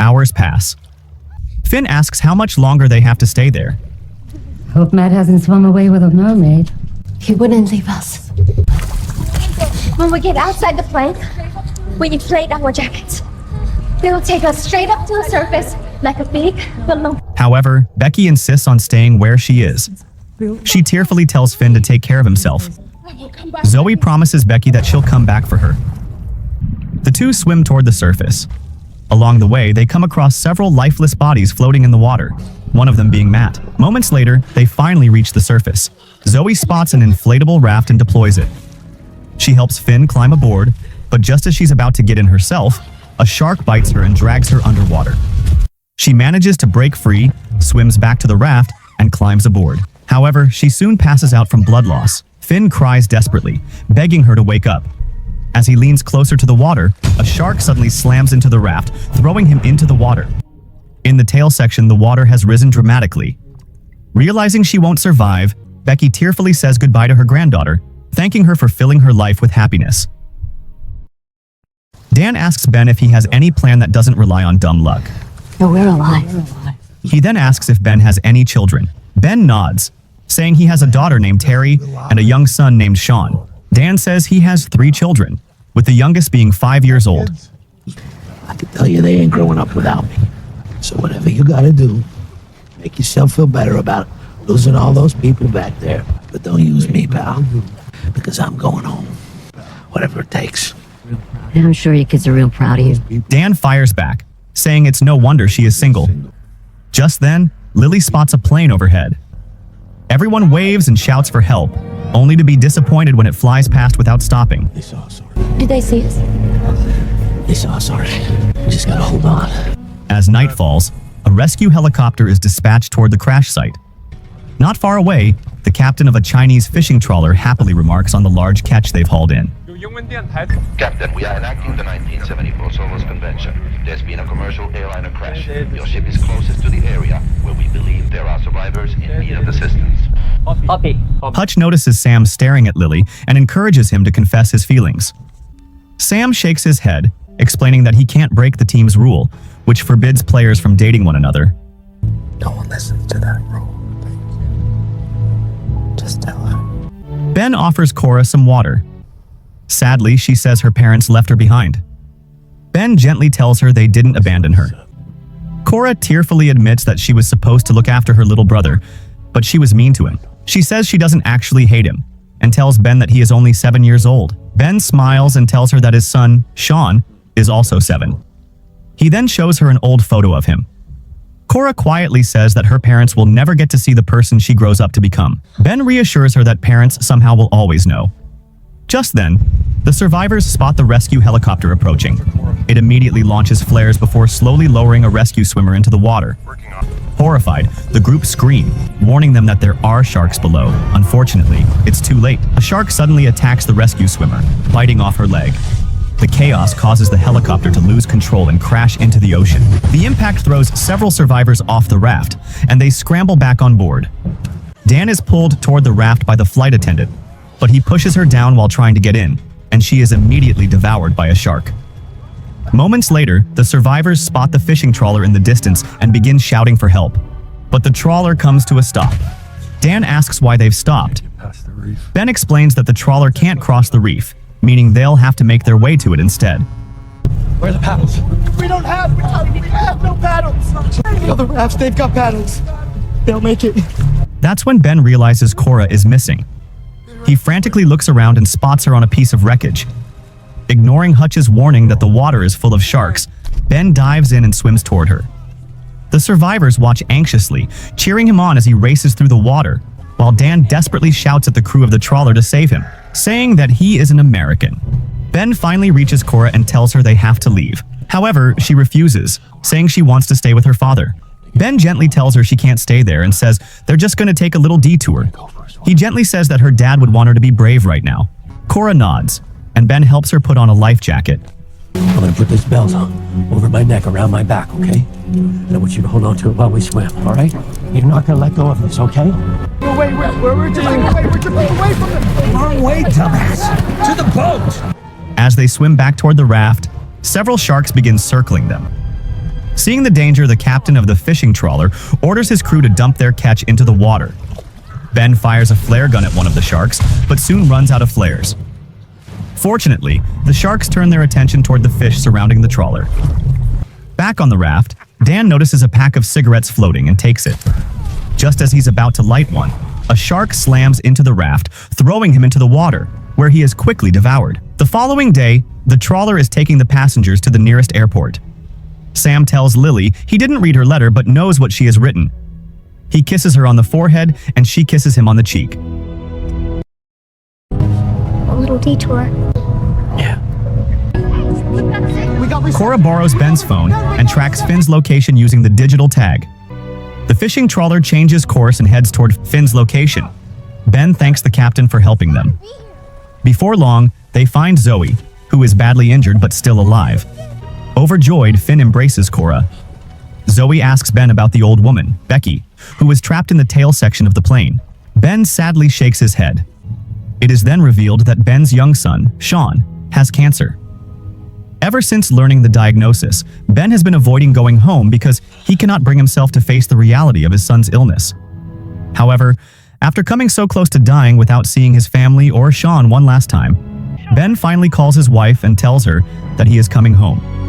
Hours pass. Finn asks how much longer they have to stay there. Hope Matt hasn't swum away with a mermaid. He wouldn't leave us. When we get outside the plane, we inflate our jackets. They will take us straight up to the surface like a big balloon. However, Becky insists on staying where she is. She tearfully tells Finn to take care of himself. Zoe promises Becky that she'll come back for her. The two swim toward the surface. Along the way, they come across several lifeless bodies floating in the water, one of them being Matt. Moments later, they finally reach the surface. Zoe spots an inflatable raft and deploys it. She helps Finn climb aboard, but just as she's about to get in herself, a shark bites her and drags her underwater. She manages to break free, swims back to the raft, and climbs aboard. However, she soon passes out from blood loss. Finn cries desperately, begging her to wake up. As he leans closer to the water, a shark suddenly slams into the raft, throwing him into the water. In the tail section, the water has risen dramatically. Realizing she won't survive, Becky tearfully says goodbye to her granddaughter, thanking her for filling her life with happiness. Dan asks Ben if he has any plan that doesn't rely on dumb luck. No, we're alive. He then asks if Ben has any children. Ben nods, saying he has a daughter named Terry and a young son named Sean. Dan says he has 3 children, with the youngest being 5 years old. I can tell you they ain't growing up without me. So whatever you gotta do, make yourself feel better about losing all those people back there. But don't use me, pal, because I'm going home. Whatever it takes. I'm sure your kids are real proud of you. Dan fires back, saying it's no wonder she is single. Just then, Lily spots a plane overhead. Everyone waves and shouts for help, only to be disappointed when it flies past without stopping. They saw us already. Did they see us? They saw us already. We just gotta hold on. As night falls, a rescue helicopter is dispatched toward the crash site. Not far away, the captain of a Chinese fishing trawler happily remarks on the large catch they've hauled in. Captain, we are enacting the 1974 Solos Convention. There's been a commercial airliner crash. Your ship is closest to the area where we believe there are survivors in need of assistance. Hutch notices Sam staring at Lily and encourages him to confess his feelings. Sam shakes his head, explaining that he can't break the team's rule, which forbids players from dating one another. No one listens to that rule. Just tell her. Ben offers Cora some water. Sadly, she says her parents left her behind. Ben gently tells her they didn't abandon her. Cora tearfully admits that she was supposed to look after her little brother, but she was mean to him. She says she doesn't actually hate him, and tells Ben that he is only 7 years old. Ben smiles and tells her that his son, Sean, is also 7. He then shows her an old photo of him. Cora quietly says that her parents will never get to see the person she grows up to become. Ben reassures her that parents somehow will always know. Just then, the survivors spot the rescue helicopter approaching. It immediately launches flares before slowly lowering a rescue swimmer into the water. Horrified, the group scream, warning them that there are sharks below. Unfortunately, it's too late. A shark suddenly attacks the rescue swimmer, biting off her leg. The chaos causes the helicopter to lose control and crash into the ocean. The impact throws several survivors off the raft, and they scramble back on board. Dan is pulled toward the raft by the flight attendant, but he pushes her down while trying to get in, and she is immediately devoured by a shark. Moments later, the survivors spot the fishing trawler in the distance and begin shouting for help. But the trawler comes to a stop. Dan asks why they've stopped. Ben explains that the trawler can't cross the reef, meaning they'll have to make their way to it instead. Where are the paddles? We have no paddles. The other rafts, they've got paddles. They'll make it. That's when Ben realizes Cora is missing. He frantically looks around and spots her on a piece of wreckage. Ignoring Hutch's warning that the water is full of sharks, Ben dives in and swims toward her. The survivors watch anxiously, cheering him on as he races through the water, while Dan desperately shouts at the crew of the trawler to save him, saying that he is an American. Ben finally reaches Cora and tells her they have to leave. However, she refuses, saying she wants to stay with her father. Ben gently tells her she can't stay there and says they're just going to take a little detour. He gently says that her dad would want her to be brave right now. Cora nods, and Ben helps her put on a life jacket. I'm gonna put this belt over my neck, around my back, okay? And I want you to hold on to it while we swim, all right? You're not gonna let go of this, okay? We're just away from them. Wrong way, dumbass! To the boat! As they swim back toward the raft, several sharks begin circling them. Seeing Seeing the danger, the captain of the fishing trawler orders his crew to dump their catch into the water. Ben fires a flare gun at one of the sharks, but soon runs out of flares. Fortunately, the sharks turn their attention toward the fish surrounding the trawler. Back on the raft, Dan notices a pack of cigarettes floating and takes it. Just as he's about to light one, a shark slams into the raft, throwing him into the water, where he is quickly devoured. The following day, the trawler is taking the passengers to the nearest airport. Sam tells Lily he didn't read her letter but knows what she has written. He kisses her on the forehead and she kisses him on the cheek. A little detour. Cora borrows Ben's phone and tracks Finn's location using the digital tag. The fishing trawler changes course and heads toward Finn's location. Ben thanks the captain for helping them. Before long, they find Zoe, who is badly injured but still alive. Overjoyed, Finn embraces Cora. Zoe asks Ben about the old woman, Becky, who was trapped in the tail section of the plane. Ben sadly shakes his head. It is then revealed that Ben's young son, Sean, has cancer. Ever since learning the diagnosis, Ben has been avoiding going home because he cannot bring himself to face the reality of his son's illness. However, after coming so close to dying without seeing his family or Sean one last time, Ben finally calls his wife and tells her that he is coming home.